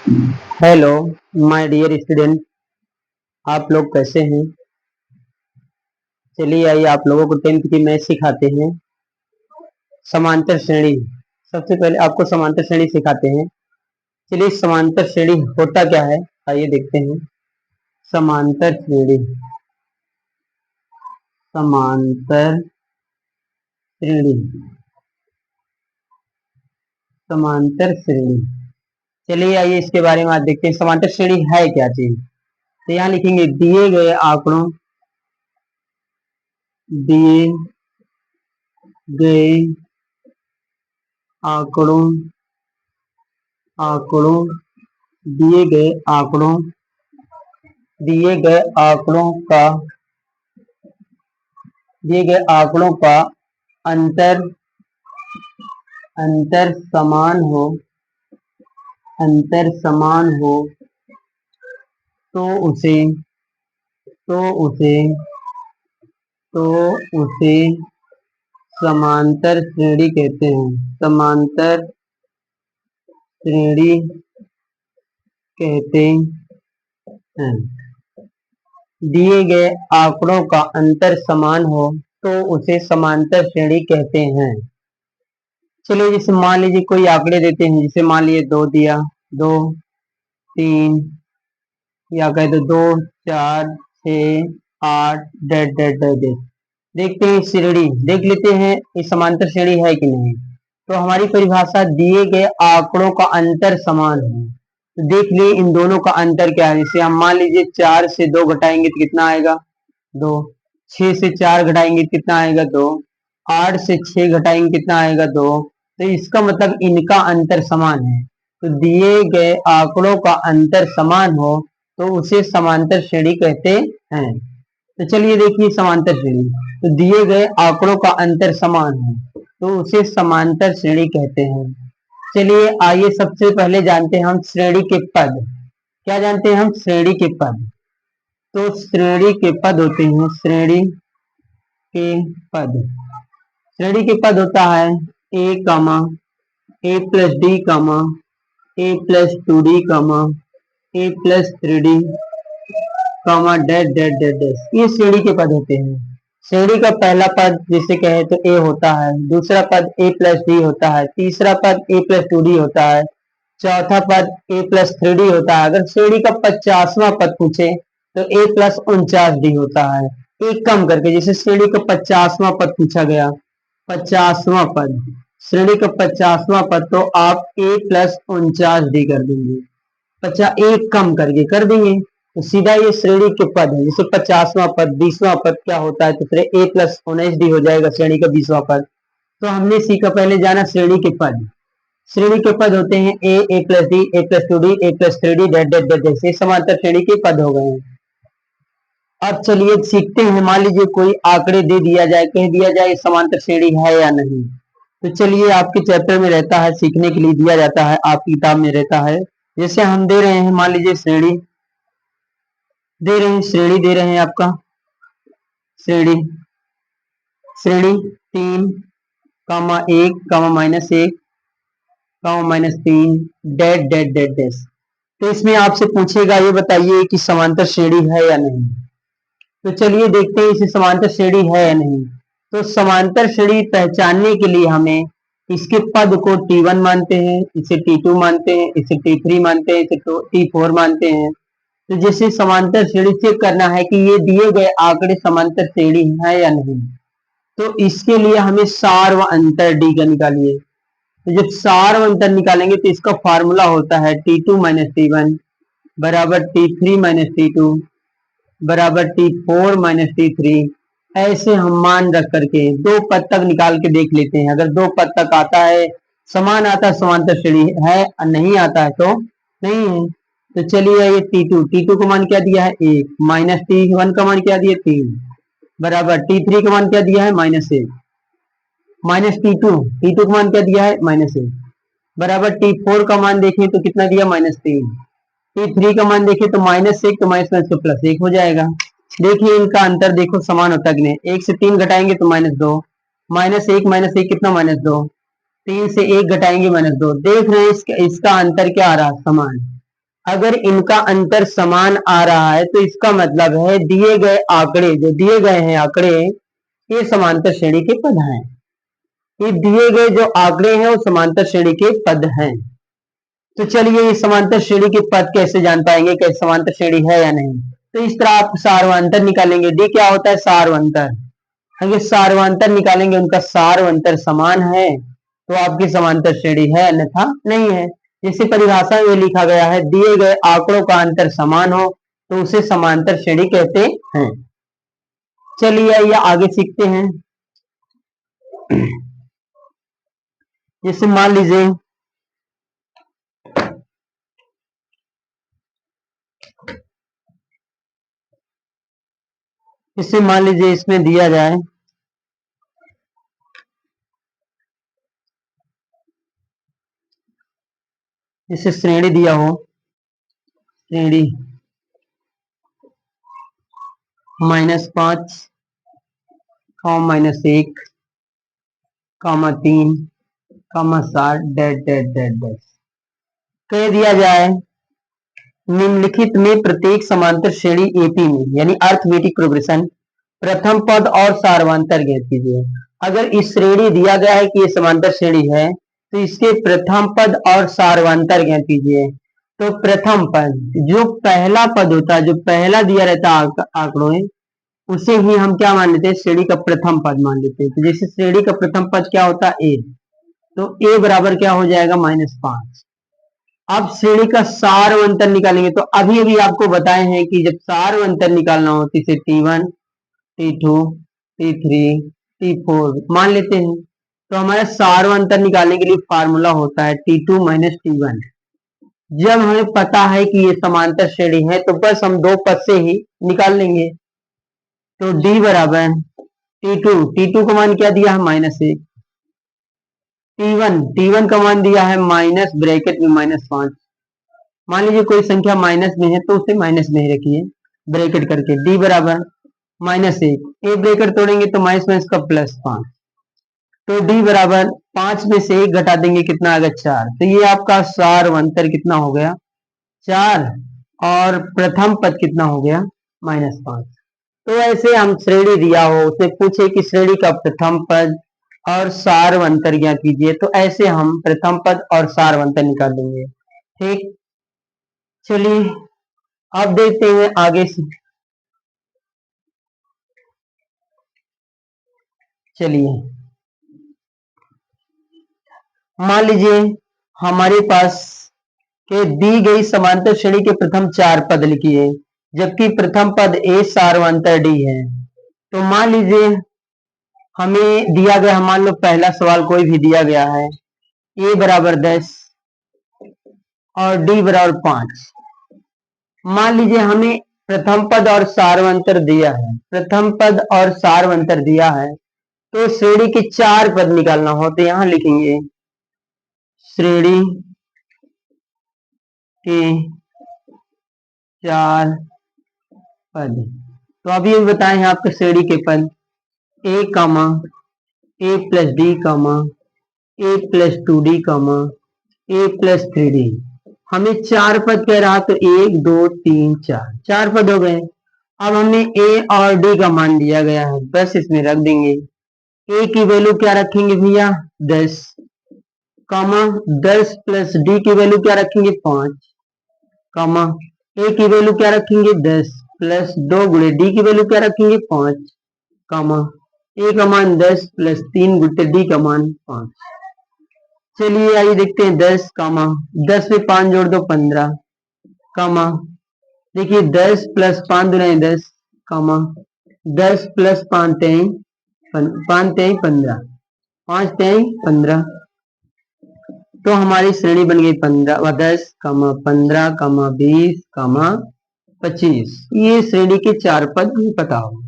Hello my dear student, आप लोग कैसे हैं। चलिए आइए आप लोगों को टेंथ की मैथ सिखाते हैं। समांतर श्रेणी, सबसे पहले आपको समांतर श्रेणी सिखाते हैं। चलिए समांतर श्रेणी होता क्या है, आइए देखते हैं। समांतर श्रेणी, समांतर श्रेणी, समांतर श्रेणी। चलिए आइए इसके बारे में आज देखते हैं समांतर श्रेणी है क्या चीज। तो यहाँ लिखेंगे दिए गए आंकड़ों, दिए गए आंकड़ों, आंकड़ों, दिए गए आंकड़ों, दिए गए आंकड़ों का, दिए गए आंकड़ों का अंतर, अंतर समान हो, अंतर समान हो तो उसे, तो उसे, तो उसे समांतर श्रेणी कहते हैं। समांतर श्रेणी कहते हैं। दिए गए आंकड़ों का अंतर समान हो तो उसे समांतर श्रेणी कहते हैं। चलिए जैसे मान लीजिए कोई आंकड़े देते हैं, जैसे मान लीजिए 2 दिया, 2, 3, या कहे तो 2, 4, 6, 8, डेट डेट डेट। देखते हैं श्रेणी, देख लेते हैं ये समांतर श्रेणी है कि नहीं। तो हमारी परिभाषा दिए गए आंकड़ों का अंतर समान है। तो देख लिए इन दोनों का अंतर क्या है। जैसे हम मान लीजिए 4 से 2 घटाएंगे तो कितना आएगा 2, 6 से 4 घटाएंगे तो कितना आएगा 2, 8 से 6 घटाएंगे कितना आएगा 2। तो इसका मतलब इनका अंतर समान है। तो दिए गए आंकड़ों का अंतर समान हो तो उसे समांतर श्रेणी कहते हैं। तो चलिए देखिए समांतर श्रेणी, तो दिए गए आंकड़ों का अंतर समान है तो उसे समांतर श्रेणी कहते हैं। चलिए आइए सबसे पहले जानते हैं हम श्रेणी के पद। क्या जानते हैं हम, श्रेणी के पद। तो श्रेणी के पद होते हैं, श्रेणी के पद, श्रेणी के पद होता है ए कामा, ए प्लस डी कामा, ए प्लस 2d कामा, ए प्लस 3d कामा डैश डैश डैश डैश। ये श्रेणी के पद होते हैं। श्रेणी का पहला पद जिसे कहे तो ए होता है, दूसरा पद ए प्लस डी होता है, तीसरा पद ए प्लस 2d होता है, चौथा पद ए प्लस 3d होता है। अगर श्रेणी का 50वां पद पूछे तो ए प्लस 49d होता है। एक कम करके, जैसे श्रेणी का 50वां पद पूछा गया, 50वां पद, श्रेणी का 50वां पद, तो आप ए प्लस 49d कर देंगे। 50 एक कम करके कर देंगे तो सीधा ये श्रेणी के पद है। जैसे 50वां पद, 20वां पद क्या होता है, तो फिर ए प्लस 19d हो जाएगा श्रेणी का 20वां पद। तो हमने सीखा, पहले जाना श्रेणी के पद। श्रेणी के पद होते हैं A plus D, A plus 2d, A plus 3d डेट डेट डेट, जैसे समांतर श्रेणी के पद हो गए हैं। अब चलिए सीखते हैं, मान लीजिए कोई आंकड़े दे दिया जाए, कह दिया जाए समांतर श्रेणी है या नहीं। तो चलिए आपके चैप्टर में रहता है, सीखने के लिए दिया जाता है, आपकी किताब में रहता है। जैसे हम दे रहे हैं, मान लीजिए श्रेणी दे रहे हैं, श्रेणी दे रहे हैं आपका, श्रेणी, श्रेणी 3 कामा 1 कामा -1 कामा -3 डेट डेट डेट डेट। तो इसमें आपसे पूछेगा ये बताइए कि समांतर श्रेणी है या नहीं। तो चलिए देखते हैं इसे समांतर श्रेणी है या नहीं। तो समांतर श्रेणी पहचानने के लिए हमें इसके पद को T1 मानते हैं, इसे T2 मानते हैं, इसे T3 मानते हैं, इसे T4 मानते हैं। तो जैसे समांतर श्रेणी चेक करना है कि ये दिए गए आंकड़े समांतर श्रेणी है या नहीं, तो इसके लिए हमें सार व अंतर डी का निकालिए। तो जब सार व अंतर निकालेंगे तो इसका फार्मूला होता है T2 माइनस T1 बराबर T3 माइनस T2 बराबर T4 माइनस T3। ऐसे हम मान रख करके दो पद तक निकाल के देख लेते हैं। अगर दो पद तक आता है, समान आता है, समांतर श्रेणी है, और नहीं आता है तो नहीं है। तो चलिए ये T2 का मान क्या दिया है 1, माइनस T1 का मान क्या दिया 3 बराबर T3 का मान क्या दिया है -1, माइनस T2 का मान क्या दिया है -1 बराबर T4 का मान देखें तो कितना दिया -3, T3 का मान देखें तो -1, तो -1 तो +1 हो जाएगा। देखिए इनका अंतर देखो समान होता है कि नहीं। 1 से 3 घटाएंगे तो -2, -1 कितना -2, 3 से 1 घटाएंगे -2। देख रहे हैं इसका अंतर क्या आ रहा है, समान। अगर इनका अंतर समान आ रहा है तो इसका मतलब है दिए गए आंकड़े, जो दिए गए हैं आंकड़े, ये समांतर श्रेणी के पद हैं। ये दिए गए जो आंकड़े हैं वो समांतर श्रेणी के पद हैं। तो चलिए ये समांतर श्रेणी के पद कैसे जान पाएंगे कि समांतर श्रेणी है या नहीं। तो इस तरह आप सार्वंतर निकालेंगे। डी क्या होता है? सार्वंतर। अगर सार्वंतर निकालेंगे, उनका सार्वंतर समान है तो आपकी समांतर श्रेणी है, अन्यथा नहीं है। जैसे परिभाषा में लिखा गया है, दिए गए आंकड़ों का अंतर समान हो तो उसे समांतर श्रेणी कहते हैं। चलिए आइए आगे सीखते हैं। जैसे मान लीजिए इसमें दिया जाए, जैसे श्रेणी दिया हो, श्रेणी -5, -1, -3, -7 डैट डैट डैट डैट। कह दिया जाए निम्नलिखित में प्रत्येक समांतर श्रेणी एपी में, यानी अर्थमेटिक प्रोग्रेशन, प्रथम पद और सार्वंतर ज्ञात कीजिए। अगर इस श्रेणी दिया गया है कि ये समांतर श्रेणी है तो इसके प्रथम पद और सार्वंतर ज्ञात कीजिए। तो प्रथम पद, जो पहला पद होता है, जो पहला दिया रहता है आंकड़ों में, उसे ही हम क्या मान लेते हैं? श्रेणी का प्रथम पद मान लेते हैं। तो जैसे श्रेणी का प्रथम पद क्या होता है? ए। तो ए बराबर क्या हो जाएगा? -5। अब श्रेणी का सार्वंतर निकालेंगे। तो अभी अभी आपको बताए हैं कि जब सार्वंतर निकालना हो तो इसे T1, T2, T3, T4 मान लेते हैं। तो हमारा सार्वंतर निकालने के लिए फार्मूला होता है T2 - T1। जब हमें पता है कि ये समांतर श्रेणी है तो बस हम दो पद से ही निकाल लेंगे। तो D बराबर T2 का मान क्या दिया है? -1। T1 का मान दिया है माइनस ब्रैकेट में -5। मान लीजिए कोई संख्या माइनस में है तो उसे माइनस में ही रखिए ब्रैकेट करके। D बराबर -1, एक ब्रैकेट तोड़ेंगे तो माइनस का +5। तो D बराबर 5 में से 1 घटा देंगे, कितना आ गया? 4। तो ये आपका सार्वंतर कितना हो गया? 4। और प्रथम पद कितना हो गया? -5। तो ऐसे हम श्रेणी दिया हो, उसे पूछे कि श्रेणी का प्रथम पद और सार्वंतर ज्ञात कीजिए, तो ऐसे हम प्रथम पद और सार्वंतर निकाल देंगे। ठीक, चलिए अब देखते हैं आगे से। चलिए मान लीजिए हमारे पास के दी गई समांतर श्रेणी के प्रथम 4 पद लिखिए, जबकि प्रथम पद ए सार्वंतर डी है। तो मान लीजिए हमें दिया गया, मान लो पहला सवाल कोई भी दिया गया है, ए बराबर 10 और डी बराबर 5। मान लीजिए हमें प्रथम पद और सार्वंतर दिया है, प्रथम पद और सार्वंतर दिया है, तो श्रेणी के 4 पद निकालना हो तो यहां लिखेंगे श्रेणी के 4 पद। तो अभी ये बताए हैं आपके श्रेणी के पद ए कामा ए प्लस डी कामा ए प्लस 2D कामा ए प्लस 3D। हमें 4 पद कह रहा, तो 1 2 3 4, 4 पद हो गए। अब हमें ए और डी का मान दिया गया है, बस इसमें रख देंगे। ए की वैल्यू क्या रखेंगे भैया? 10 कामा 10 प्लस डी की वैल्यू क्या रखेंगे? 5 कामा ए की वैल्यू क्या रखेंगे? 10 प्लस 2 गुणे डी की वैल्यू क्या रखेंगे? 5 कामा ए का मान 10 प्लस 3 गुणे डी का मान 5। चलिए आइए देखते हैं 10 कामा 10 में 5 जोड़ दो 15 कामा, देखिए 10 प्लस 5 दुना 10 कामा 10 प्लस 5 तेईस, 5 तेईस 15, 5 तेईस 15। तो हमारी श्रेणी बन गई 15 व 10 कामा 15 कामा 20 कामा 25। ये श्रेणी के 4 पद भी पता हो।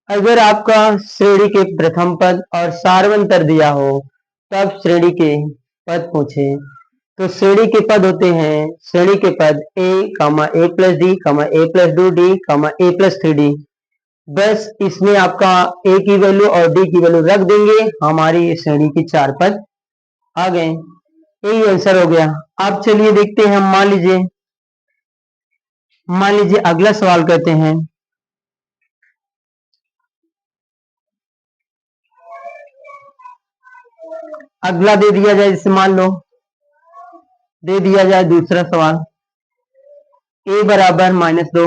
अगर आपका श्रेणी के प्रथम पद और सार्वंतर दिया हो तब श्रेणी के पद पूछे, तो श्रेणी के पद होते हैं, श्रेणी के पद ए कामा ए प्लस डी कामा ए प्लस 2D कामा ए प्लस 3D। बस इसमें आपका ए की वैल्यू और डी की वैल्यू रख देंगे, हमारी श्रेणी के 4 पद आ गए। यही आंसर हो गया। अब चलिए देखते हैं हम, मान लीजिए मान लीजिए अगला सवाल कहते हैं, अगला दे दिया जाए, जैसे मान लो दे दिया जाए दूसरा सवाल, a बराबर -2,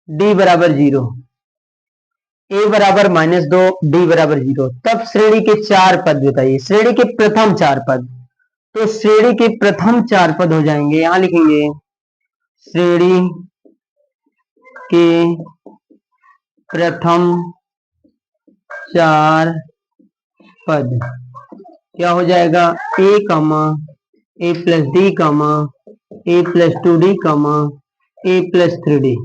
d बराबर 0, a बराबर -2, d बराबर 0, तब श्रेणी के चार पद बताइए, श्रेणी के प्रथम चार पद। तो श्रेणी के प्रथम चार पद हो जाएंगे, यहां लिखेंगे श्रेणी के प्रथम चार पद क्या हो जाएगा, a कमा a प्लस डी कमा a प्लस 2d कमा a प्लस 3d।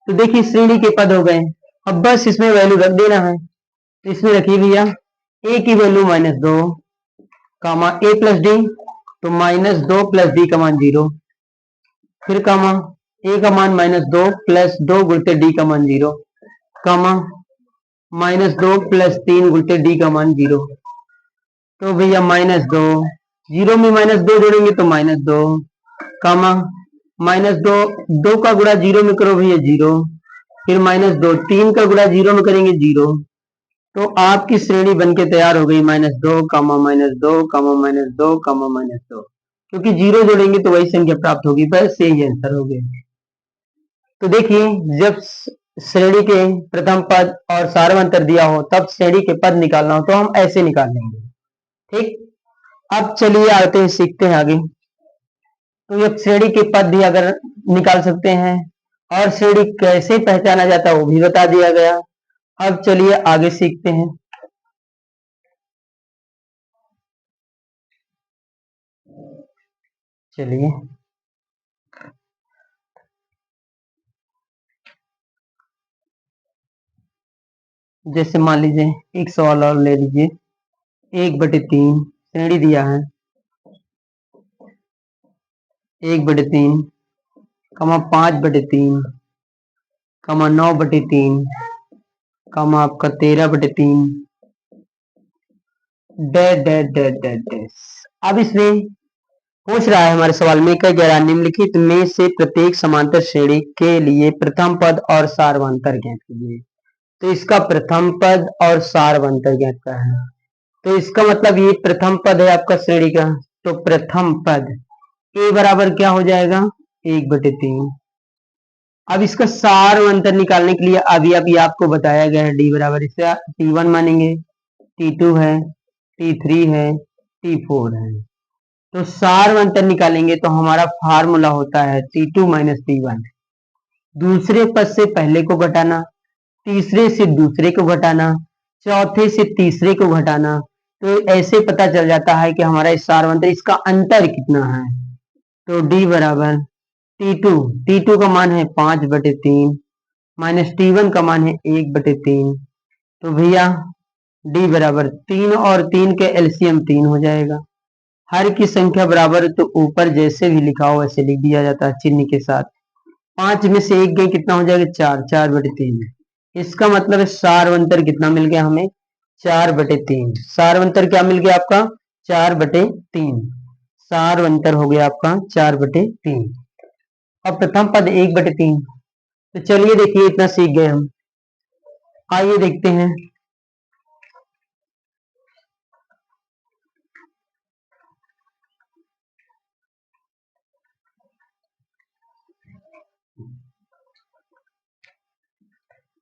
तो देखिए श्रेणी के पद हो गए, अब बस इसमें वैल्यू रख देना है। तो इसमें रखिए भैया a की value -2 comma a plus D, तो -2 प्लस डी का मान 0, फिर कामा a का मान -2 प्लस 2 गुणते डी का मान 0, कामा -2 प्लस 3 गुणते डी का मान 0। तो भैया -2, 0 में -2 जोड़ेंगे तो -2, कामा -2, 2 का गुणा 0 में करो भैया 0, फिर -2, 3 का गुणा 0 में करेंगे 0। तो आपकी श्रेणी बनके तैयार हो गई -2 कामा -2 कामा -2 कामा -2, क्योंकि 0 जोड़ेंगे तो वही संख्या प्राप्त होगी, बस यही आंसर हो गया। तो देखिए जब श्रेणी के प्रथम पद और सार्वंतर दिया हो तब श्रेणी के पद निकालना हो तो हम ऐसे निकाल लेंगे। ठीक, अब चलिए आते हैं, सीखते हैं आगे। तो ये श्रेणी के पद भी अगर निकाल सकते हैं और श्रेणी कैसे पहचाना जाता है वो भी बता दिया गया। अब चलिए आगे सीखते हैं। चलिए जैसे मान लीजिए एक सवाल और ले लीजिए, 1/3 श्रेणी दिया है, 1/3 कमा 5/3 कमा 9/3 कमा आपका 13/3 dash dash dash dash dash. अब इसमें पूछ रहा है हमारे सवाल में, क्या कह रहा है, निम्नलिखित में से प्रत्येक समांतर श्रेणी के लिए प्रथम पद और सार्वंतर ज्ञात कीजिए। तो इसका प्रथम पद और सार्वंतर ज्ञात का है, तो इसका मतलब ये प्रथम पद है आपका श्रेणी का, तो प्रथम पद a बराबर क्या हो जाएगा, 1/3। अब इसका सार्वंतर निकालने के लिए अभी आपको बताया गया है, d बराबर इसे t1 मानेंगे, t2 है, t3 है, t4 है। तो सार्वंतर निकालेंगे तो हमारा फार्मूला होता है t2 माइनस t1, दूसरे पद से पहले को घटाना, तीसरे से दूसरे को घटाना, चौथे से तीसरे को घटाना, तो ऐसे पता चल जाता है कि हमारा इस सार्वंतर इसका अंतर कितना है। तो d बराबर t2 का मान है 5/3 माइनस t1 का मान है 1/3। तो भैया d बराबर 3 और 3 के एलसीएम 3 हो जाएगा। हर की संख्या बराबर तो ऊपर जैसे भी लिखा हो वैसे लिख दिया जाता है चिन्ह के साथ। 5 में से 1 गए कितना हो जाएगा, 4, 4/3। इसका मतलब है सार्वंतर कितना मिल गया हमें, 4/3। सार्वंतर क्या मिल गया आपका, 4/3। सार्वंतर हो गया आपका 4/3। अब प्रथम पद 1/3। तो चलिए देखिए इतना सीख गए हम, आइए देखते हैं।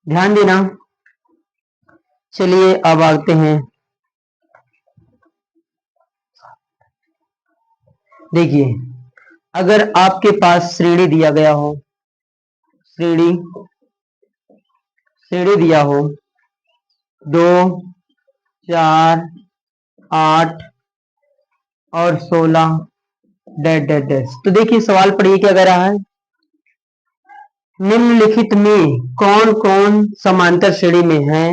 ध्यान देना, चलिए अब आते हैं। देखिए अगर आपके पास श्रेणी दिया गया हो, श्रेणी दिया हो 2, 4, 8 और 16 डैश डैश डैश। तो देखिए सवाल पढ़िए क्या कह रहा है, निम्नलिखित में कौन कौन समांतर श्रेणी में है,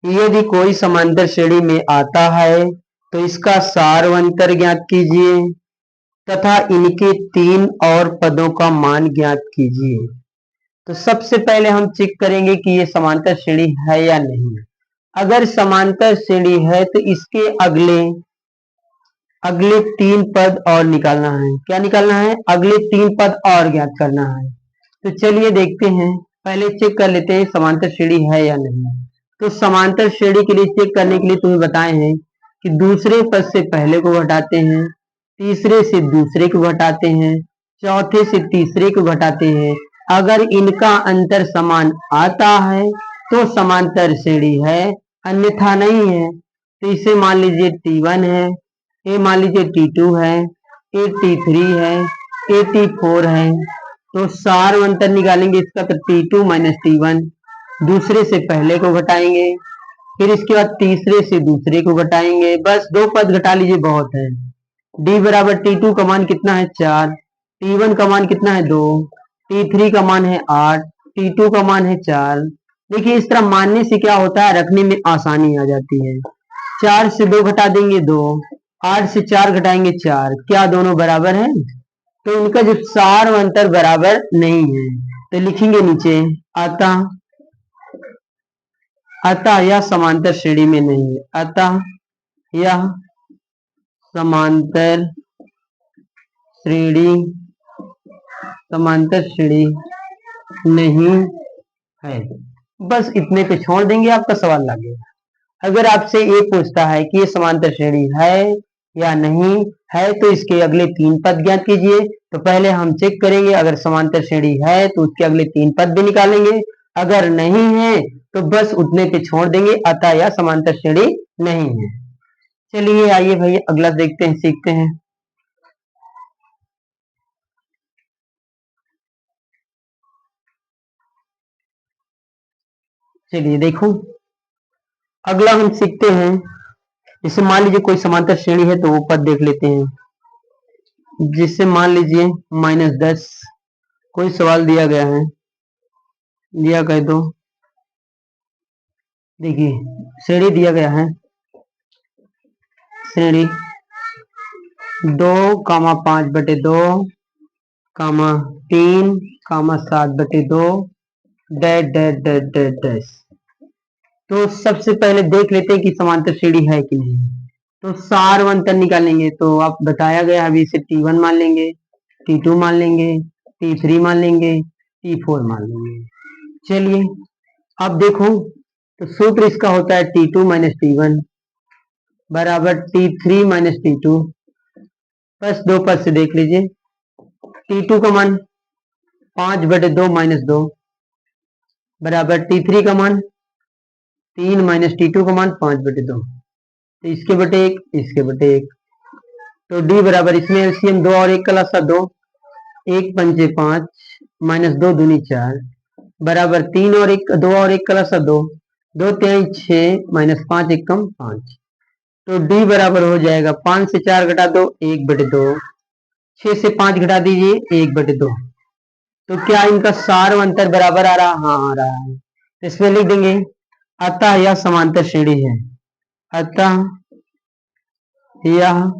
यदि कोई समांतर श्रेणी में आता है तो इसका सार्वंतर ज्ञात कीजिए तथा इनके 3 और पदों का मान ज्ञात कीजिए। तो सबसे पहले हम चेक करेंगे कि ये समांतर श्रेणी है या नहीं। अगर समांतर श्रेणी है तो इसके अगले 3 पद और निकालना है। क्या निकालना है? अगले 3 पद और ज्ञात करना है। तो चलिए देखते हैं, पहले चेक कर लेते हैं समांतर श्रेणी है या नहीं। तो समांतर श्रेणी के लिए चेक करने के लिए तुम्हें बताए हैं कि दूसरे पद से पहले को घटाते हैं, तीसरे से दूसरे को घटाते हैं, चौथे से तीसरे को घटाते हैं। अगर इनका अंतर समान आता है तो समांतर श्रेणी है, अन्यथा नहीं है। तो इसे मान लीजिए T1 है, ये मान लीजिए T2 है, ये T3 है, ये T4 है। तो सार अंतर निकालेंगे इसका, तो T2 माइनस T1, दूसरे से पहले को घटाएंगे, फिर इसके बाद तीसरे से दूसरे को घटाएंगे। बस 2 पद घटा लीजिए, बहुत है। D बराबर T2 का मान कितना है? 4, T1 का मान कितना है? 2, T3 का मान है 8, T2 का मान है 4। देखिए इस तरह मानने से क्या होता है, रखने में आसानी आ जाती है। 4 से 2 घटा देंगे 2, 8 से 4 घटाएंगे 4। क्या दोनों बराबर है? तो उनका जो सार अंतर बराबर नहीं है। तो लिखेंगे नीचे, अतः अतः यह समांतर श्रेणी में नहीं है। अतः यह समांतर श्रेणी नहीं है। बस इतने पे छोड़ देंगे, आपका सवाल लग गया। अगर आपसे ये पूछता है कि ये समांतर श्रेणी है या नहीं है, तो इसके अगले 3 पद ज्ञात कीजिए। तो पहले हम चेक करेंगे, अगर समांतर श्रेणी है तो उसके अगले 3 पद भी निकालेंगे, अगर नहीं है तो बस उतने पे छोड़ देंगे, अतः यह समांतर श्रेणी नहीं है। चलिए आइए भाई अगला देखते हैं, सीखते हैं। चलिए देखो, अगला हम सीखते हैं। जैसे मान लीजिए कोई समांतर श्रेणी है, तो वो पद देख लेते हैं। जिससे मान लीजिए -10 कोई सवाल दिया गया है, दिया कह दो। देखिए श्रेणी दिया गया है, श्रेणी 2,5/2, 3, 7/2, dash dash dash dash dash. तो सबसे पहले देख लेते हैं कि समांतर श्रेणी है कि नहीं। तो सार अंतर निकालेंगे, तो आप बताया गया अभी, इसे T1 मान लेंगे, T2 मान लेंगे, T3 मान लेंगे, T4 मान लेंगे। चलिए अब देखो, तो सूत्र इसका होता है T2 माइनस T1 बराबर T3 माइनस T2। बस 2 पद से देख लीजिए, T2 का मान 5/2 माइनस 2 बराबर T3 का मान 3 माइनस T2 का मान 5/2। तो इसके बटे 1, इसके बटे 1। तो D बराबर, इसमें एलसीएम 2 और 1 का लसा 2, 1 पंचे 5 माइनस 2 दूनी 4 बराबर 3 और 1, 2 और 1 का लसा 2, 2 3 6 माइनस 5 1 कम 5। तो D बराबर हो जाएगा 5 से 4 घटा दो 1/2, 6 से 5 घटा दीजिए 1/2। तो क्या इनका सार अंतर बराबर आ रहा? हाँ आ रहा है। तो इसमें लिख देंगे, अतः यह समांतर श्रेणी है। अतः यह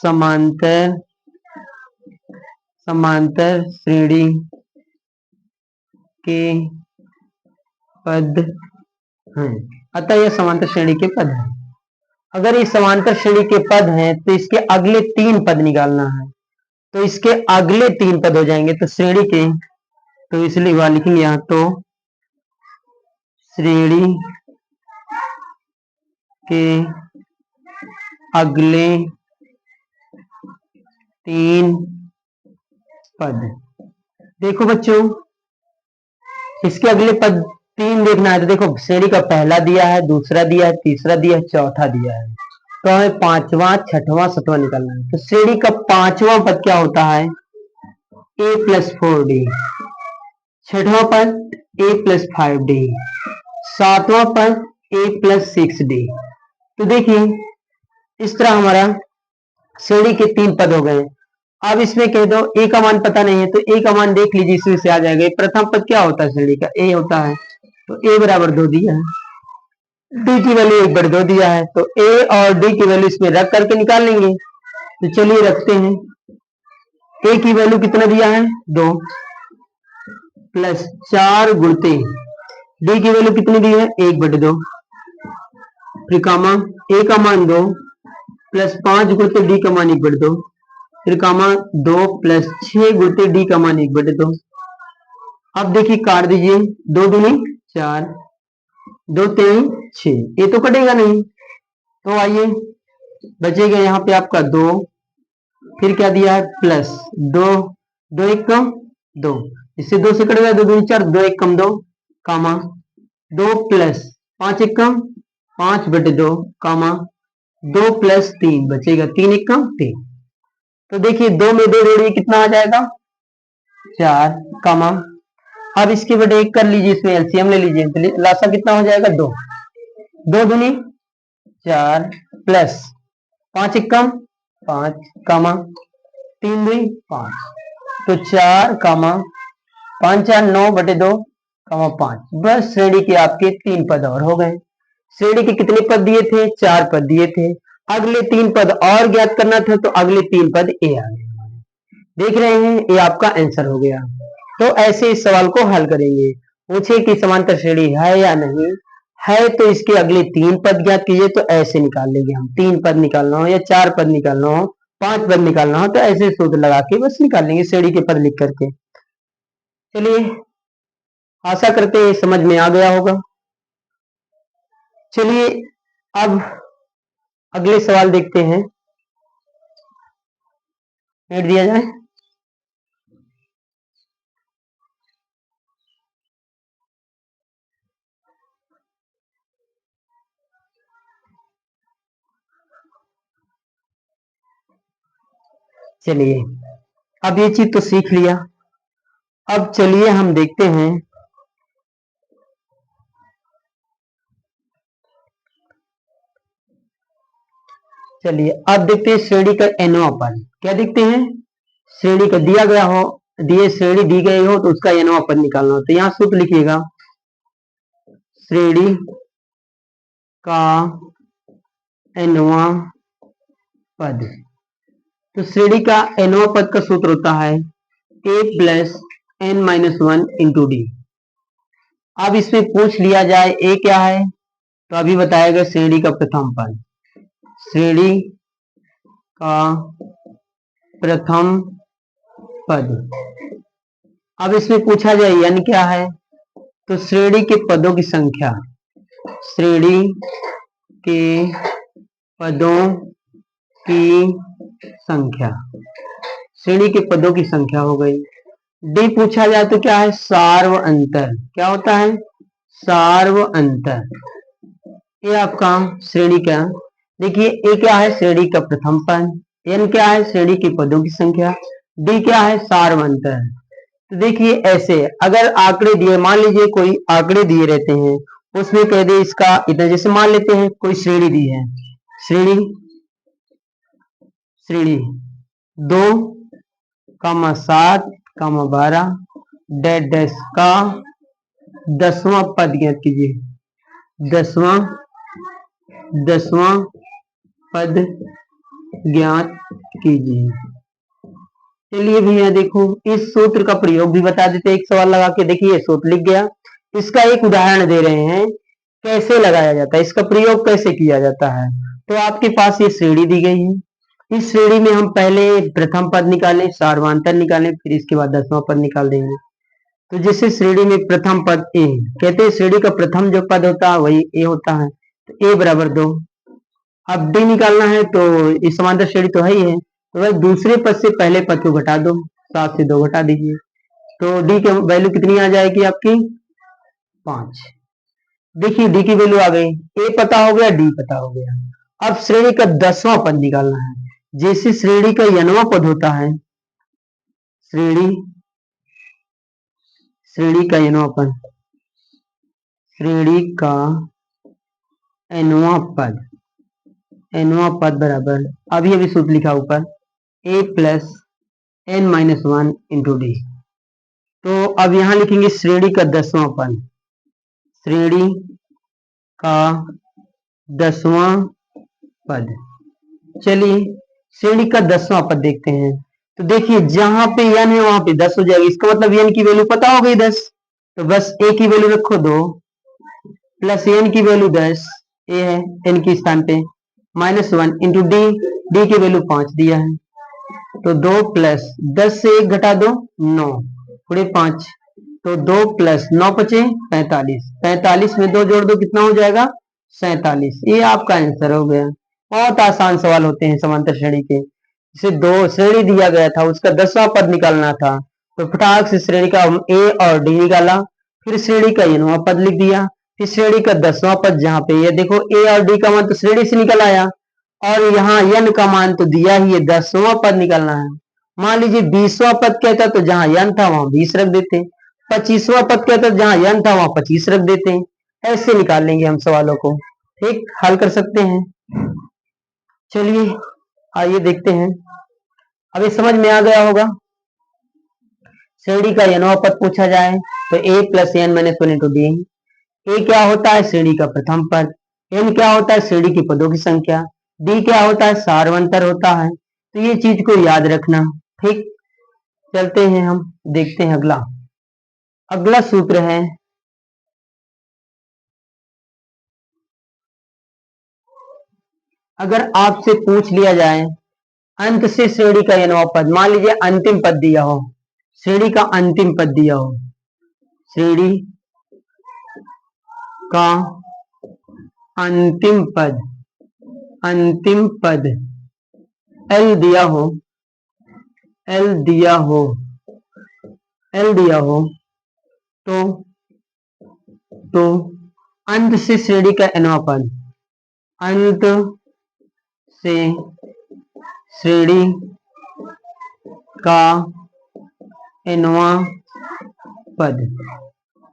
समांतर श्रेणी के पद हैं। अतः यह समांतर श्रेणी के पद है। अगर ये समांतर श्रेणी के पद हैं तो इसके अगले 3 पद निकालना है। तो इसके अगले 3 पद हो जाएंगे तो श्रेणी के, तो इसलिए वह लिखेंगे यहां, तो श्रेणी के अगले 3 पद। देखो बच्चों, इसके अगले पद 3 देखना है। तो देखो श्रेणी का पहला दिया है, दूसरा दिया है, तीसरा दिया है, चौथा दिया है। तो हमें 5वां, 6वां, 7वां निकालना है। तो श्रेणी का 5वां पद क्या होता है? a + 4d। 6वां पद a + 5d। 7वां पद a + 6d। तो देखिए इस तरह हमारा श्रेणी के 3 पद हो गए। अब इसमें कह दो a का मान पता नहीं है, तो a का मान देख लीजिए, इसमें से आ जाएगा। प्रथम पद क्या होता है? श्रेणी का a होता है। तो a बराबर 2 दिया है, d की वैल्यू 1/2 दिया है, तो a और d की वैल्यू इसमें रख करके निकाल लेंगे। तो चलिए रखते हैं। a की वैल्यू कितना दिया है? 2 प्लस 4 गुणते d की वैल्यू कितनी दी है? 1/2। फिर कामा a का मान 2 प्लस 5 गुणित डी का मान 1/2, फिर कामा 2 प्लस 6 गुणित डी का मान 1/2। अब देखिए काट दीजिए, 2 दूनी 4, 2 3 6, ये तो कटेगा नहीं, तो आइए बचेगा यहाँ पे आपका 2, फिर क्या दिया है प्लस 2, 2 1 कम 2, इससे 2 से कट गया, 2 दूनी 4, 2 1 कम 2, कामा 2 प्लस 5 1 कम 5/2, कामा 2 प्लस 3 बचेगा 3 1 कम 3। तो देखिए 2 में 2 जोड़िए कितना आ जाएगा 4, कामा अब इसके बटे 1 कर लीजिए, इसमें एलसीएम ले लीजिए, तो लासा कितना हो जाएगा 2, 2 दूनी 4 प्लस 5 1 कम 5, कामा 3 2 5, तो 4 कामा 5 4 9/2, कामा 5। बस श्रेणी के आपके 3 पद और हो गए। श्रेणी के कितने पद दिए थे 4 पद दिए थे, अगले 3 पद और ज्ञात करना था, तो अगले 3 पद ए आ गए हमारे। देख रहे हैं ये आपका आंसर हो गया। तो ऐसे इस सवाल को हल करेंगे। पूछे कि समांतर श्रेणी है या नहीं है, तो इसके अगले 3 पद ज्ञात कीजिए, तो ऐसे निकाल लेंगे हम। 3 पद निकालना हो या 4 पद निकालना हो, 5 पद निकालना हो, तो ऐसे सूत्र लगा के बस निकाल लेंगे श्रेणी के पद लिख करके। चलिए आशा करते हैं समझ में आ गया होगा। चलिए अब अगले सवाल देखते हैं, नेट दिया जाए। चलिए अब ये चीज तो सीख लिया, अब चलिए हम देखते हैं चलिए अब देखते हैं श्रेणी का एनवां पद। क्या देखते हैं, श्रेणी का दिया गया हो, दिए श्रेणी दी गई हो तो उसका एनवां पद निकालना हो, तो यहाँ सूत्र लिखिएगा श्रेणी का एनवां पद। तो श्रेणी का एनवां पद का सूत्र होता है A plus N minus 1 into D. अब इसमें पूछ लिया जाए ए क्या है, तो अभी बताएगा श्रेणी का प्रथम पद। श्रेणी का प्रथम पद। अब इसमें पूछा जाए एन क्या है, तो श्रेणी के पदों की संख्या, श्रेणी के पदों की संख्या, श्रेणी के पदों की संख्या हो गई। डी पूछा जाए तो क्या है, सार्व अंतर। क्या होता है, सार्व अंतर। ये आपका श्रेणी का, देखिए ए क्या है, श्रेणी का प्रथम पद, एन क्या है, श्रेणी के पदों की संख्या, डी क्या है, सार्व अंतर। तो देखिए ऐसे अगर आंकड़े दिए, मान लीजिए कोई आंकड़े दिए रहते हैं, उसमें कह दे इसका इतना, जैसे मान लेते हैं कोई श्रेणी दी है, श्रेणी श्रेणी 2 कामा 7 कामा 12 डैश डैश का 10वां पद ज्ञात कीजिए, 10वां पद ज्ञात कीजिए। चलिए भैया देखो इस सूत्र का प्रयोग भी बता देते हैं, एक सवाल लगा के। देखिए सूत्र लिख गया, इसका एक उदाहरण दे रहे हैं कैसे लगाया जाता है, इसका प्रयोग कैसे किया जाता है। तो आपके पास ये श्रेणी दी गई है, इस श्रेणी में हम पहले प्रथम पद निकालें, सार्वंतर निकालें, फिर इसके बाद 10वां पद निकाल देंगे। तो जैसे श्रेणी में प्रथम पद ए, कहते हैं श्रेणी का प्रथम जो पद होता है वही ए होता है, तो ए बराबर 2। अब डी निकालना है, तो इस समांतर श्रेणी तो है ही है, तो वह दूसरे पद से पहले पद को घटा दो, 7 से 2 घटा दीजिए, तो डी की वैल्यू कितनी आ जाएगी आपकी 5। देखिए डी की वैल्यू आ गई, ए पता हो गया, डी पता हो गया। अब श्रेणी का 10वां पद निकालना है। जैसे श्रेणी का nवां पद होता है, श्रेणी का nवां पद, श्रेणी का nवां पद बराबर, अभी सूत्र लिखा ऊपर, A plus N minus 1 into D. तो अब यहां लिखेंगे श्रेणी का 10वां पद, श्रेणी का 10वां पद। चलिए श्रेणी का 10वां पद देखते हैं, तो देखिए जहां पे n है वहां पे 10 हो जाएगी, इसका मतलब n की वैल्यू पता हो गई 10, तो बस a की वैल्यू रखो 2 प्लस n की वैल्यू 10, a है n के स्थान पे, -1 इंटू डी, डी की वैल्यू 5 दिया है, तो 2 प्लस 10 से 1 घटा दो 9 पूरे 5, तो 2 प्लस 9 बचे 45, 45 में 2 जोड़ दो कितना हो जाएगा 47। ये आपका आंसर हो गया। बहुत आसान सवाल होते हैं समांतर श्रेणी के। जैसे दो श्रेणी दिया गया था, उसका 10वां पद निकालना था, तो फटाक से श्रेणी का ए और डी निकाला, फिर श्रेणी का n वां पद लिख दिया, फिर श्रेणी का 10वां पद, जहां पे ये देखो ए और डी का मान तो श्रेणी से निकल आया, और यहाँ n का मान तो दिया ही है, 10वां पद निकालना है। मान लीजिए 20वां पद कहता तो जहां n था वहां 20 रख देते, 25वां पद कहता जहां n था वहां 25 रख देते, ऐसे निकाल लेंगे हम सवालों को। ठीक, हल कर सकते हैं। चलिए आइए देखते हैं। अब ये समझ में आ गया होगा। श्रेणी का nवां पद पूछा जाए तो a plus n minus 1 into D. A क्या होता है श्रेणी का प्रथम पद, n क्या होता है श्रेणी के पदों की संख्या, डी क्या होता है सारवंतर होता है। तो ये चीज को याद रखना। ठीक, चलते हैं हम देखते हैं अगला। अगला सूत्र है अगर आपसे पूछ लिया जाए अंत से श्रेणी का nवां पद, मान लीजिए अंतिम पद दिया हो, श्रेणी का अंतिम पद दिया हो, श्रेणी का अंतिम पद, अंतिम पद एल दिया हो, एल दिया हो, एल दिया हो, तो अंत से श्रेणी का nवां पद, अंत से श्रेणी का nवां पद,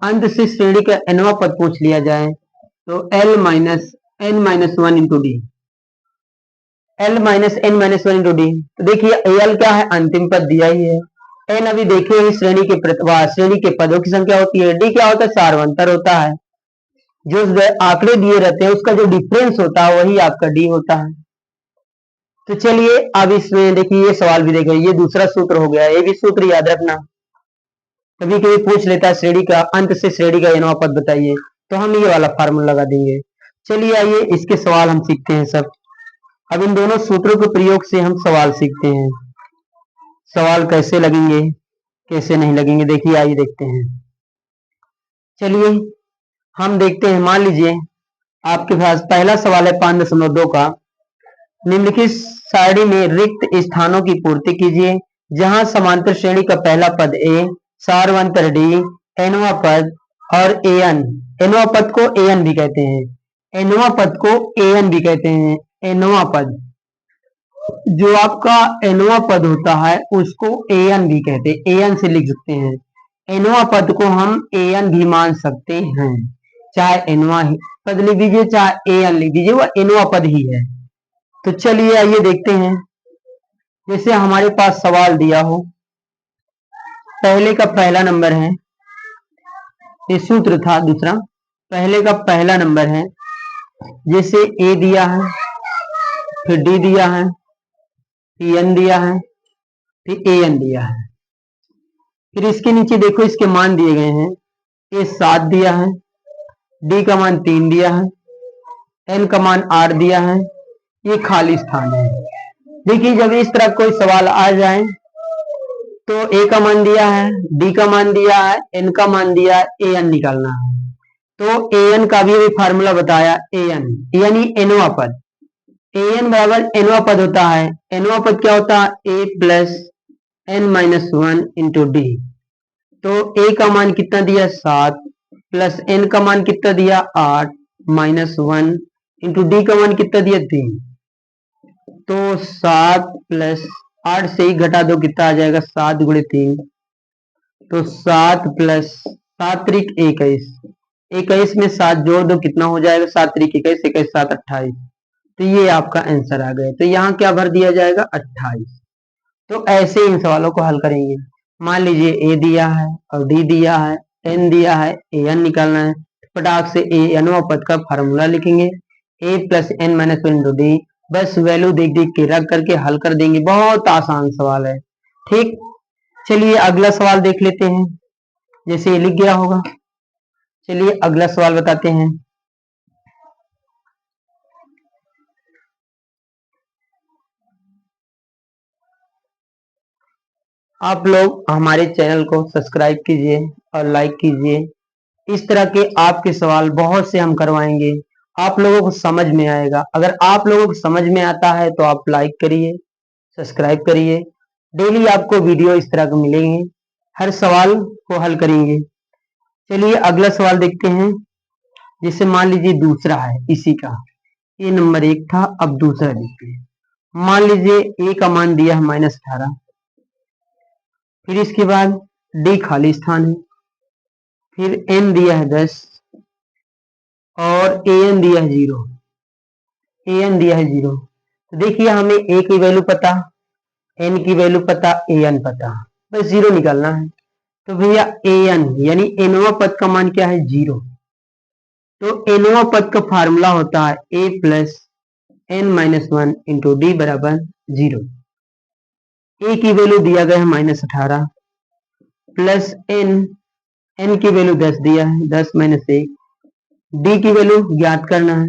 अंत से श्रेणी का nवां पद पूछ लिया जाए तो l minus n minus 1 into D, l minus n minus 1 into D. तो देखिए l क्या है, अंतिम पद दिया ही है, n अभी देखिए ही श्रेणी के पदों की संख्या होती है, डी क्या होता है सारवंतर होता है, जो आंकड़े दिए रहते हैं उसका जो डिफरेंस होता है वही आपका डी होता है। तो चलिए अब इसमें देखिए ये सवाल भी देखिए, ये दूसरा सूत्र हो गया, ये भी सूत्र याद रखना। कभी कभी पूछ लेता है श्रेणी का अंत से श्रेणी का nवां पद बताइए, तो हम ये वाला फार्मूला लगा देंगे। चलिए आइए इसके सवाल हम सीखते हैं सब। अब इन दोनों सूत्रों के प्रयोग से हम सवाल सीखते हैं। सवाल कैसे लगेंगे कैसे नहीं लगेंगे, देखिए आइए देखते हैं। चलिए हम देखते हैं। मान लीजिए आपके पास पहला सवाल है 5.2 का, निम्नलिखित सारणी में रिक्त स्थानों की पूर्ति कीजिए जहां समांतर श्रेणी का पहला पद ए, सारवंतर डी, nवां पद और an, nवां पद को an भी कहते हैं, nवां पद को an भी कहते हैं, nवां पद जो आपका nवां पद होता है उसको an भी कहते हैं, an से लिख सकते हैं, nवां पद को हम an भी मान सकते हैं, चाहे nवां पद लिख दीजिए चाहे an लिख दीजिए, वह nवां पद ही है। तो चलिए आइए देखते हैं। जैसे हमारे पास सवाल दिया हो, पहले का पहला नंबर है, ये सूत्र था दूसरा, पहले का पहला नंबर है, जैसे ए दिया है, फिर डी दिया है, फिर एन दिया है, फिर ए एन दिया है, फिर इसके नीचे देखो इसके मान दिए गए हैं, ए 7 दिया है, डी का मान 3 दिया है, एन का मान 8 दिया है, ये खाली स्थान है। देखिए जब इस तरह कोई सवाल आ जाए तो ए का मान दिया है, डी का मान दिया है, एन का मान दिया है, ए एन निकालना है। तो ए एन का भी फार्मूला बताया, ए एन यानी एनवां पद, ए एन बराबर एनवां पद होता है, एनवां पद क्या होता है A plus N minus 1 into D. तो ए का मान कितना दिया 7 प्लस एन का मान कितना दिया 8 माइनस 1 इंटू डी का मान कितना दिया 3। तो 7 प्लस 8 से ही घटा दो कितना आ जाएगा 7 गुणे 3, तो 7 प्लस 7 त्रिक 21, 21 में 7 जोड़ दो कितना हो जाएगा 7 त्रिक 21, 21 7 28। तो ये आपका आंसर आ गया। तो यहाँ क्या भर दिया जाएगा 28। तो ऐसे इन सवालों को हल करेंगे। मान लीजिए ए दिया है और डी दिया है, एन दिया है, ए एन निकालना है, फटाक से ए एनवां पद का फार्मूला लिखेंगे, A plus N minus 1 into D, बस वैल्यू देख देख के रख करके हल कर देंगे। बहुत आसान सवाल है। ठीक, चलिए अगला सवाल देख लेते हैं, जैसे ये लिख गया होगा। चलिए अगला सवाल बताते हैं। आप लोग हमारे चैनल को सब्सक्राइब कीजिए और लाइक कीजिए। इस तरह के आपके सवाल बहुत से हम करवाएंगे, आप लोगों को समझ में आएगा। अगर आप लोगों को समझ में आता है तो आप लाइक करिए, सब्सक्राइब करिए। डेली आपको वीडियो इस तरह के मिलेंगे, हर सवाल को हल करेंगे। चलिए अगला सवाल देखते हैं। जिसे मान लीजिए दूसरा है इसी का, ये नंबर 1 था, अब दूसरा देखते हैं। मान लीजिए ए का मान दिया है -18, फिर इसके बाद डी खाली स्थान है, फिर एन दिया है 10 और ए एन दिया है 0। ए एन दिया है 0, तो देखिए हमें ए की वैल्यू पता, एन की वैल्यू पता, ए एन पता, बस 0 निकालना है। तो भैया ए एन यानी एनवा पद का मान क्या है 0। तो एनवा पद का फार्मूला होता है A plus N minus 1 into D बराबर 0। ए की वैल्यू दिया गया है -18 प्लस एन, एन की वैल्यू 10 दिया है, 10 माइनस 1। डी की वैल्यू ज्ञात करना है,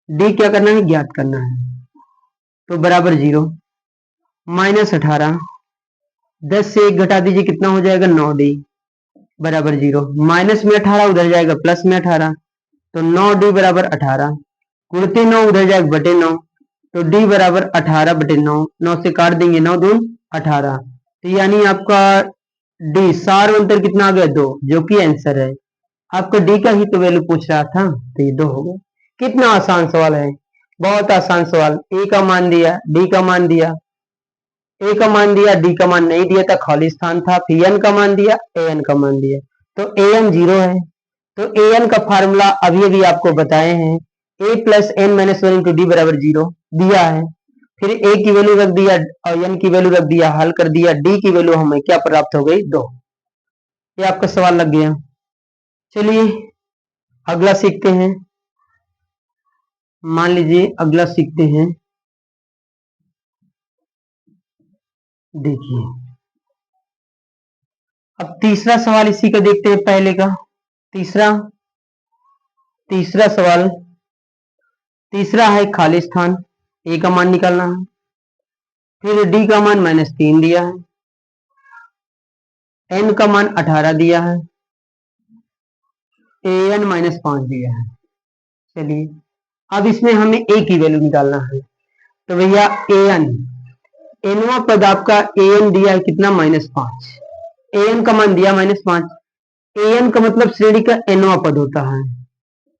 डी क्या करना है, ज्ञात करना है, तो बराबर 0। -18, 10 से 1 घटा दीजिए, कितना हो जाएगा 9D बराबर 0। माइनस में 18 उधर जाएगा प्लस में 18, तो 9D बराबर 18, गुणते 9 उधर जाएगा बटे 9, तो D बराबर 18 बटे 9, 9 से काट देंगे, 9 दून 18, तो यानी आपका डी सार अंतर कितना आ गया 2, जो कि आंसर है। आपको डी का ही तो वैल्यू पूछ रहा था, तो ये 2 हो गया। कितना आसान सवाल है, बहुत आसान सवाल। ए का मान दिया, डी का मान दिया, ए का मान दिया, डी का मान नहीं दिया था, खाली स्थान था, फिर एन का मान दिया, ए एन का मान दिया, तो ए एन 0 है। तो ए एन का फार्मूला अभी अभी आपको बताए हैं, A plus N minus 1 into D बराबर 0 दिया है। फिर ए की वैल्यू रख दिया और एन की वैल्यू रख दिया, हल कर दिया, डी की वैल्यू हमें क्या प्राप्त हो गई 2। ये आपका सवाल लग गया। चलिए अगला सीखते हैं। मान लीजिए अगला सीखते हैं, देखिए अब तीसरा सवाल इसी का देखते हैं, पहले का तीसरा। तीसरा सवाल, तीसरा है खाली स्थान, ए का मान निकालना है, फिर डी का मान -3 दिया है, एन का मान 18 दिया है, ए एन -5 दिया है। चलिए अब इसमें हमें ए की वैल्यू निकालना है, तो भैया ए एन, एनवा पद आपका ए एन दिया है कितना -5, ए एन का मान दिया -5, ए एन का मतलब श्रेणी का एनवा पद होता है,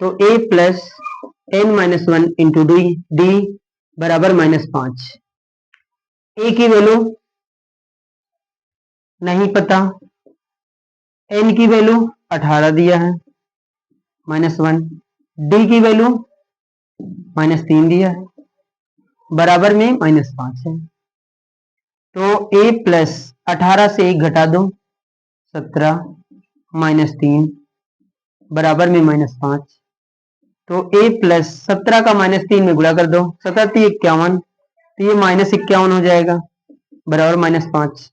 तो A plus N minus 1 into D, D बराबर -5। ए की वैल्यू नहीं पता, एन की वैल्यू 18 दिया है -1, डी की वैल्यू -3 दिया है, बराबर में -5 है। तो ए प्लस 18 से 1 घटा दो, 17 -3 बराबर में -5, तो ए प्लस 17 का -3 में गुणा कर दो, 17 51, तो ये -51 हो जाएगा बराबर -5,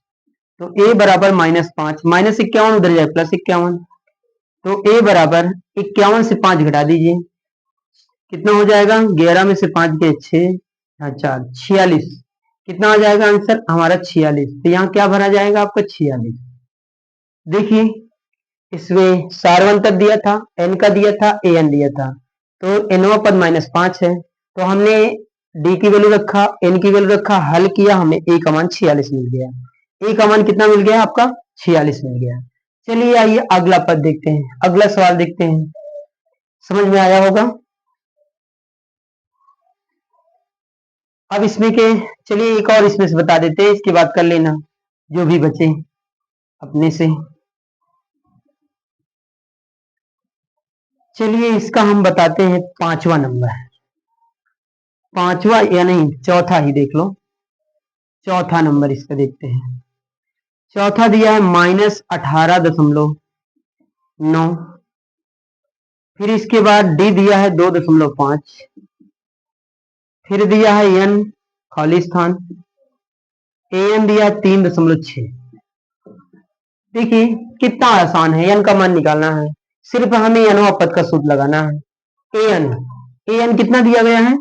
तो ए बराबर -5, -51 उधर जाए +51, तो ए बराबर 51 से 5 घटा दीजिए, कितना हो जाएगा, 11 में से 5 गए 6, 4 46, कितना आ जाएगा आंसर हमारा 46। तो यहाँ क्या भरा जाएगा आपका 46। देखिए इसमें सारवंतर दिया था, एन का दिया था, ए एन दिया था, तो एनवा पद -5 है, तो हमने डी की वैल्यू रखा, एन की वैल्यू रखा, हल किया, हमें ए का मान 46 मिल गया। ए का मान कितना मिल गया आपका 46 मिल गया। चलिए आइए अगला पद देखते हैं, अगला सवाल देखते हैं, समझ में आया होगा। अब इसमें के चलिए एक और इसमें से बता देते हैं, इसके बाद कर लेना जो भी बचे अपने से। चलिए इसका हम बताते हैं 5वां नंबर, 5वां या नहीं 4था ही देख लो, 4था नंबर इसका देखते हैं। चौथा दिया है -18.9, फिर इसके बाद डी दिया है 2.5, फिर दिया है एन खाली स्थान, ए एन दिया है 3.6। देखिए कितना आसान है, एन का मान निकालना है, सिर्फ हमें एनवा पद का सूत्र लगाना है। ए एन, ए एन कितना दिया गया है,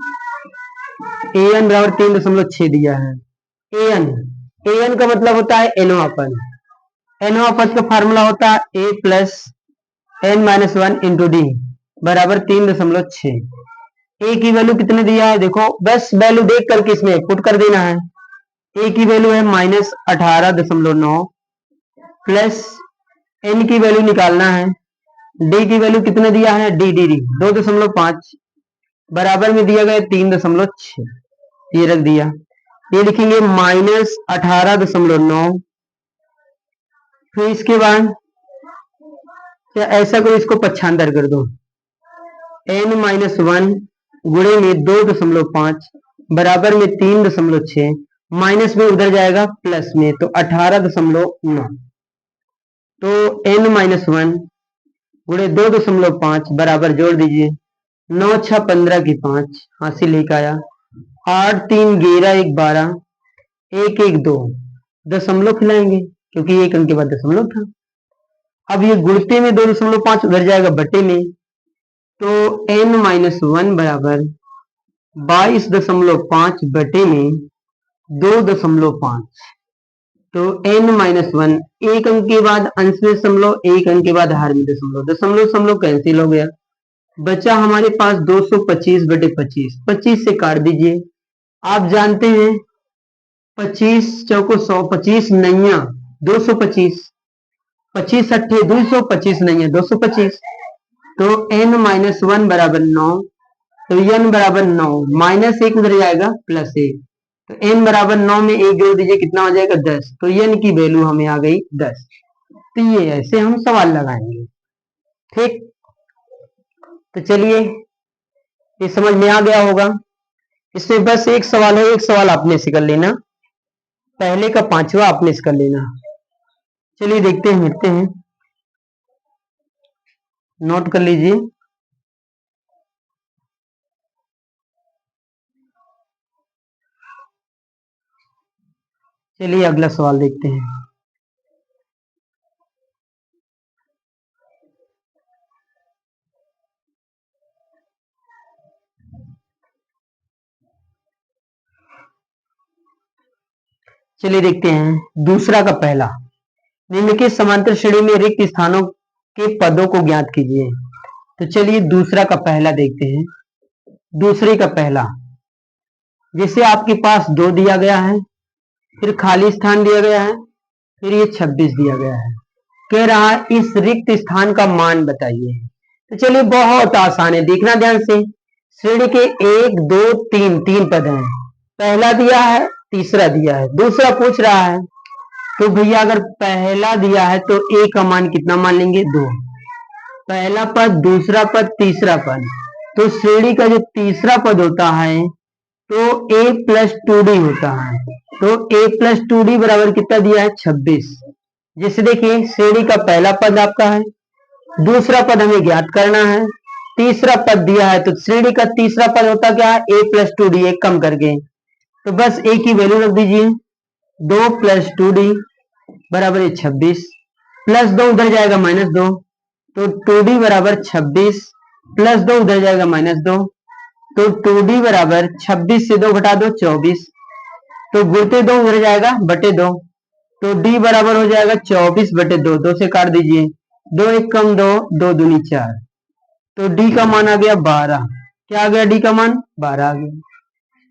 ए एन बराबर 3.6 दिया है, ए एन ए एन का मतलब होता है एनवा पद। एनवा पद का फार्मूला होता है A plus N minus one into D बराबर 3.6। ए की वैल्यू कितने दिया है देखो, बस वैल्यू देख करके इसमें पुट कर देना है। ए की वैल्यू है -18.9 प्लस एन की वैल्यू निकालना है। डी की वैल्यू कितने दिया है, डी डी डी 2.5 बराबर में दिया गया 3.6, ये रख दिया। ये लिखेंगे -18.9, फिर इसके बाद या ऐसा करो, इसको पक्षांतर कर दो, n-1 गुणे में 2.5 बराबर में 3.6, माइनस में उधर जाएगा प्लस में, तो 18.9, तो n-1 गुणे 2.5 बराबर जोड़ दीजिए, 9 6 15 की 5 हासिल लेकर आया, 8 3 11 1 12 1 1 2 दशमलव खिलाएंगे क्योंकि एक अंक के बाद दशमलव था। अब ये गुणते में 2.5 उधर जाएगा बटे में, तो n-1 बराबर 22.5 बटे में 2.5, तो n-1 एक अंक के बाद अंश में दशमलव, एक अंक के बाद हर में दशमलव, दशमलव दशमलव कैंसिल हो गया, बचा हमारे पास 225 बटे 25, 25 से काट दीजिए। आप जानते हैं 25 चौको 100, 25 नैया 225, 25 अट्ठे 225 नैया 225, तो n-1 बराबर 9, तो n बराबर 9, माइनस एक उधर जाएगा प्लस एक, तो n बराबर 9 में एक जोड़ दीजिए, कितना हो जाएगा 10, तो n की वैल्यू हमें आ गई 10। तो ये ऐसे हम सवाल लगाएंगे, ठीक। तो चलिए, ये समझ में आ गया होगा। इसमें बस एक सवाल है, एक सवाल आपने से कर लेना, पहले का 5वां आपने से कर लेना। चलिए देखते हैं, मिटते हैं, नोट कर लीजिए। चलिए अगला सवाल देखते हैं। चलिए देखते हैं दूसरा का पहला, निम्नलिखित समांतर श्रेणी में रिक्त स्थानों के पदों को ज्ञात कीजिए। तो चलिए दूसरा का पहला देखते हैं। दूसरे का पहला, जैसे आपके पास 2 दिया गया है, फिर खाली स्थान दिया गया है, फिर ये 26 दिया गया है, कह रहा है इस रिक्त स्थान का मान बताइए। तो चलिए बहुत आसान है, देखना ध्यान से। श्रेणी के 1 2 3 3 पद हैं, पहला दिया है, तीसरा दिया है, दूसरा पूछ रहा है। तो भैया अगर पहला दिया है तो ए का मान कितना मान लेंगे, 2, पहला पद, दूसरा पद, तीसरा पद, तो श्रेणी का जो तीसरा पद होता है तो a प्लस 2d होता है, तो a प्लस 2d बराबर कितना दिया है, 26। जैसे देखिए श्रेणी का पहला पद आपका है, दूसरा पद हमें ज्ञात करना है, तीसरा पद दिया है, तो श्रेणी का तीसरा पद होता क्या है, a प्लस 2d, एक कम करके, तो बस a की वैल्यू रख दीजिए, 2 प्लस 2d बराबर है 26, प्लस 2 उधर जाएगा -2, तो 2d बराबर 26, प्लस 2 उधर जाएगा -2, तो 2d बराबर 26 से 2 घटा दो 24, तो गुणते 2 उधर जाएगा बटे 2, तो d बराबर हो जाएगा 24 बटे 2, 2 से काट दीजिए, 2 एक कम 2, 2 दूनी 4, तो d का मान आ गया 12। क्या आ गया, d का मान 12 आ गया।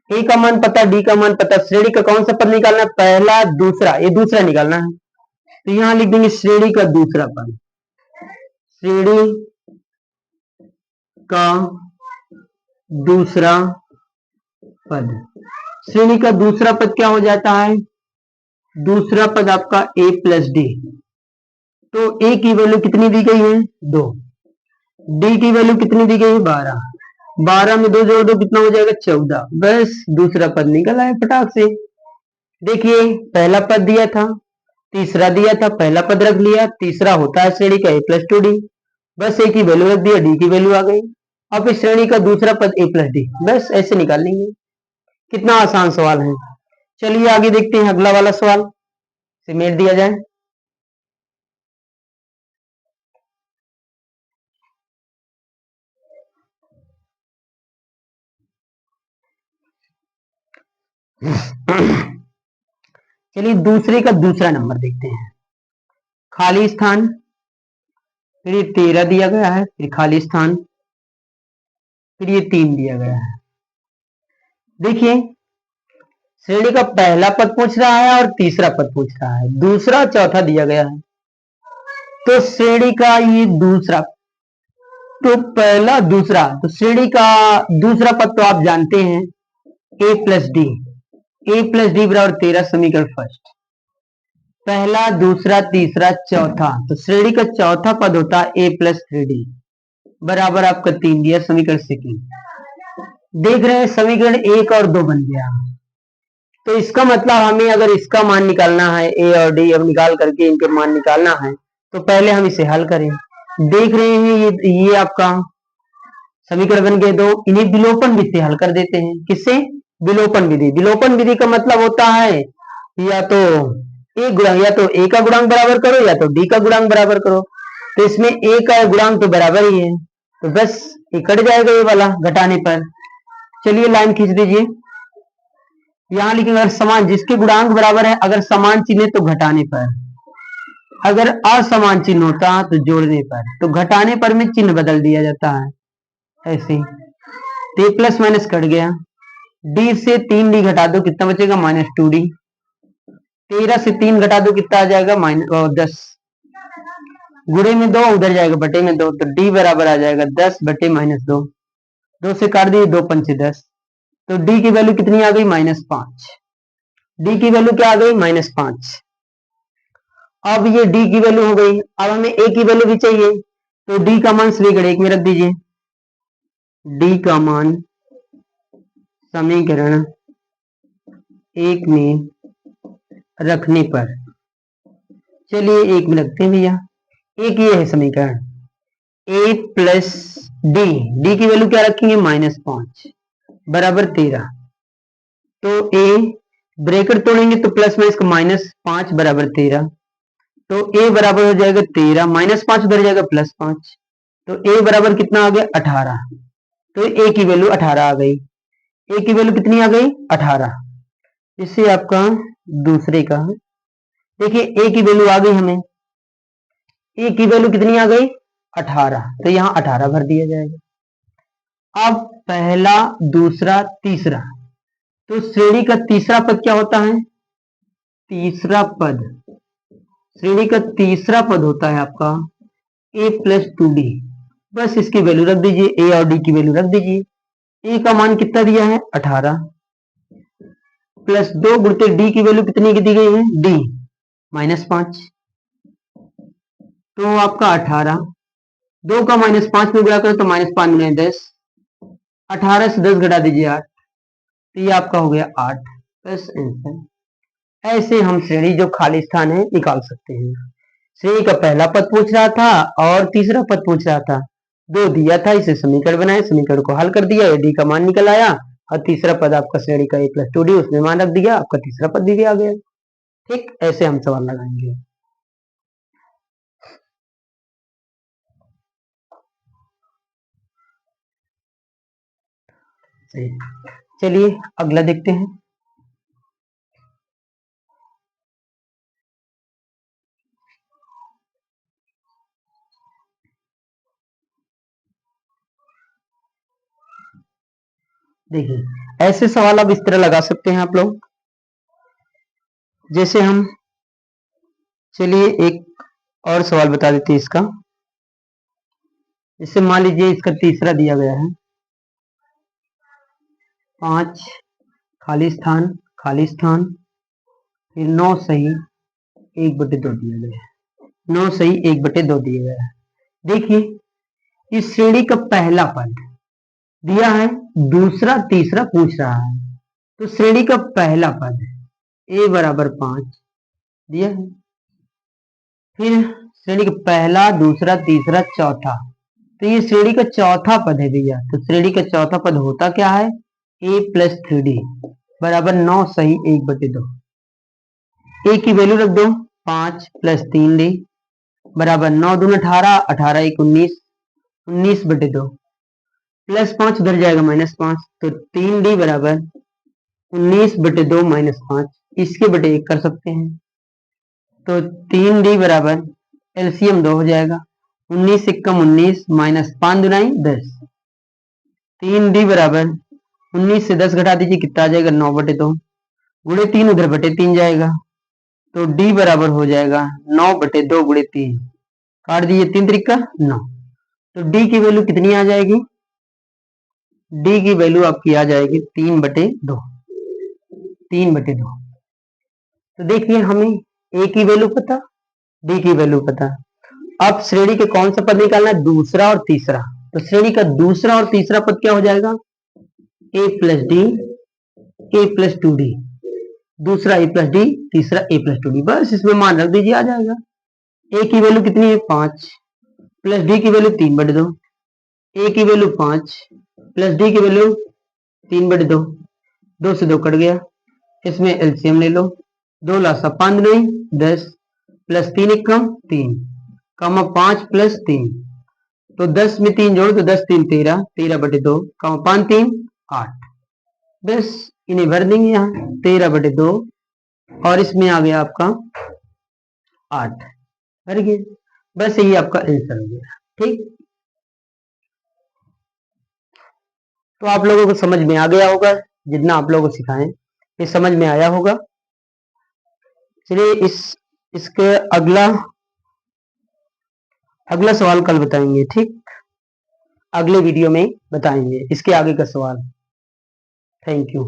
a का मान पता, d का मान पता, श्रेणी का कौन सा पद निकालना है, पहला दूसरा, ये दूसरा निकालना है, तो यहां लिख देंगे श्रेणी का दूसरा पद, श्रेणी का दूसरा पद, श्रेणी का दूसरा पद क्या हो जाता है, दूसरा पद आपका a प्लस डी, तो a की वैल्यू कितनी दी गई है, 2, d की वैल्यू कितनी दी गई है, 12, 12 में 2 जोड़ दो कितना हो जाएगा, 14, बस दूसरा पद निकल आया फटाक से। देखिए पहला पद दिया था, तीसरा दिया था, पहला पद रख लिया, तीसरा होता है श्रेणी का a प्लस 2d, बस a की वैल्यू रख दिया, d की वैल्यू आ गई, अब इस श्रेणी का दूसरा पद a प्लस डी, बस ऐसे निकाल लेंगे। कितना आसान सवाल है। चलिए आगे देखते हैं, अगला वाला सवाल से मेल दिया जाए। चलिए दूसरे का दूसरा नंबर देखते हैं। खाली स्थान, फिर ये 13 दिया गया है, फिर खाली स्थान, फिर ये 3 दिया गया है। देखिए श्रेणी का पहला पद पूछ रहा है और तीसरा पद पूछ रहा है, दूसरा चौथा दिया गया है। तो श्रेणी का ये दूसरा, तो पहला दूसरा, तो श्रेणी का दूसरा पद तो आप जानते हैं a plus D, a plus D बराबर 13 समीकरण फर्स्ट। पहला दूसरा तीसरा चौथा, तो श्रेणी का चौथा पद होता है a प्लस 3d बराबर आपका 3 दिया समीकरण सेकेंड। देख रहे हैं समीकरण 1 और 2 बन गया। तो इसका मतलब हमें अगर इसका मान निकालना है a और d, अब निकाल करके इनके मान निकालना है, तो पहले हम इसे हल करें। देख रहे हैं ये आपका समीकरण बन गए 2, इन्हें विलोपन विधि से हल कर देते हैं। किससे? विलोपन विधि। विलोपन विधि का मतलब होता है या तो एक गुणांक, या तो a का गुणांक बराबर करो या तो d का गुणांक बराबर करो। तो इसमें a का गुणांक तो बराबर ही है, तो बस ये कट जाएगा ये वाला घटाने पर। चलिए लाइन खींच दीजिए, यहां लिखेंगे अगर समान, जिसके गुणांक बराबर है, अगर समान चिन्ह है तो घटाने पर, अगर असमान चिन्ह होता तो जोड़ने पर, तो घटाने पर में चिन्ह बदल दिया जाता है ऐसे। तो प्लस माइनस कट गया, डी से 3d घटा दो कितना बचेगा? -2d। 13 से 3 घटा दो कितना आ जाएगा? -10। गुणे में 2 उधर जाएगा बटे में 2, तो d बराबर आ जाएगा 10 बटे -2। 2 से काट दिए, 2 पंचे 10, तो d की वैल्यू कितनी आ गई? -5। d की वैल्यू क्या आ गई? -5। अब ये d की वैल्यू हो गई, अब हमें a की वैल्यू भी चाहिए, तो d का मान समीकरण 1 में रख दीजिए। d का मान समीकरण 1 में रखने पर, चलिए 1 में रखते हैं भैया। एक ये है समीकरण a प्लस डी, डी की वैल्यू क्या रखेंगे? -5 बराबर 13। तो a ब्रैकेट तोड़ेंगे तो प्लस में इसका -5 बराबर 13, तो a बराबर हो जाएगा 13, -5 उधर जाएगा +5, तो a बराबर कितना आ गया? 18। तो a की वैल्यू 18 आ गई। a की वैल्यू कितनी आ गई? 18। इससे आपका दूसरे का, देखिए a की वैल्यू आ गई हमें, a की वैल्यू कितनी आ गई? 18, तो यहां 18 भर दिया जाएगा। अब पहला दूसरा तीसरा, तो श्रेणी का तीसरा पद क्या होता है? तीसरा पद, श्रेणी का तीसरा पद होता है आपका a प्लस 2d। बस इसकी वैल्यू रख दीजिए, a और d की वैल्यू रख दीजिए। a का मान कितना दिया है? 18 प्लस 2 गुणते d की वैल्यू कितनी की दी गई है? d -5, तो आपका 18, 2 का -5 में गुणा करो तो -5 गुणे 10, 18 से 10 घटा दीजिए 8, तो ये आपका हो गया 8 बस आंसर। ऐसे हम श्रेणी जो खाली स्थान है निकाल सकते हैं। श्रेणी का पहला पद पूछ रहा था और तीसरा पद पूछ रहा था, 2 दिया था, इसे समीकरण बनाए, समीकरण को हल कर दिया, डी का मान निकल आया, और तीसरा पद आपका श्रेणी का a प्लस 2d, उसमें मान रख दिया, आपका तीसरा पद भी आ गया। ठीक, ऐसे हम सवाल लगाएंगे। चलिए अगला देखते हैं। देखिए ऐसे सवाल आप इस तरह लगा सकते हैं आप लोग, जैसे हम, चलिए एक और सवाल बता देते हैं इसका। जैसे मान लीजिए इसका तीसरा दिया गया है 5 खाली स्थान, खाली स्थान, फिर 9 सही 1/2 दिया गया है, 9 सही 1/2 दिया गया है। देखिए इस श्रेणी का पहला पद दिया है, दूसरा तीसरा पूछ रहा है, तो श्रेणी का पहला पद a बराबर 5 दिया है, फिर श्रेणी का पहला दूसरा तीसरा चौथा, तो ये श्रेणी का चौथा पद है भैया। तो श्रेणी का चौथा पद होता क्या है? a प्लस 3d बराबर 9 सही 1/2। a की वैल्यू रख दो, 5 प्लस 3d बराबर 9 दूनी 18, 18 1 19, 19/2, +5 उधर जाएगा -5, तो 3d बराबर 19/2 -5, इसके बटे 1 कर सकते हैं। तो 3D बराबर एलसीएम 2 हो जाएगा। 19 एकम 19 माइनस 5 दुनाई 10। 3D बराबर 19 से 10 घटा दीजिए, कितना आ जाएगा 9/2 गुणे 3 उधर बटे 3 जाएगा। तो D बराबर हो जाएगा 9/2 गुणे 3, काट दीजिए 3 त्रिका 9। तो D की वैल्यू कितनी आ जाएगी? D की वैल्यू आपकी आ जाएगी 3/2। 3/2। तो देखिए हमें A की वैल्यू पता, D की वैल्यू पता। अब श्रेणी के कौन सा पद निकालना है? दूसरा और तीसरा। तो श्रेणी का दूसरा और तीसरा पद क्या हो जाएगा? A plus D, A plus 2D। दूसरा A प्लस डी, तीसरा A प्लस 2D। बस इसमें मान रख दीजिए, आ जाएगा। A की वैल्यू कितनी है? 5 प्लस D की वैल्यू 3/2। A की वैल्यू 5 प्लस D की वैल्यू 3/2। 2 से 2 कट गया, इसमें एलसीएम ले लो। 2 लासा 5 नहीं 10 प्लस 3 एकम 3 कामा 5 प्लस 3। तो 10 में 3 जोड़ तो 10 3 13, 13/2 कामा 5 3 8। बस इन्हें भर देंगे यहाँ 13/2 और इसमें आ गया आपका 8 भर गया। बस यही आपका आंसर हो गया। ठीक, तो आप लोगों को समझ में आ गया होगा, जितना आप लोगों को सिखाएं ये समझ में आया होगा। चलिए इसके अगला सवाल कल बताएंगे। ठीक, अगले वीडियो में बताएंगे इसके आगे का सवाल। Thank you.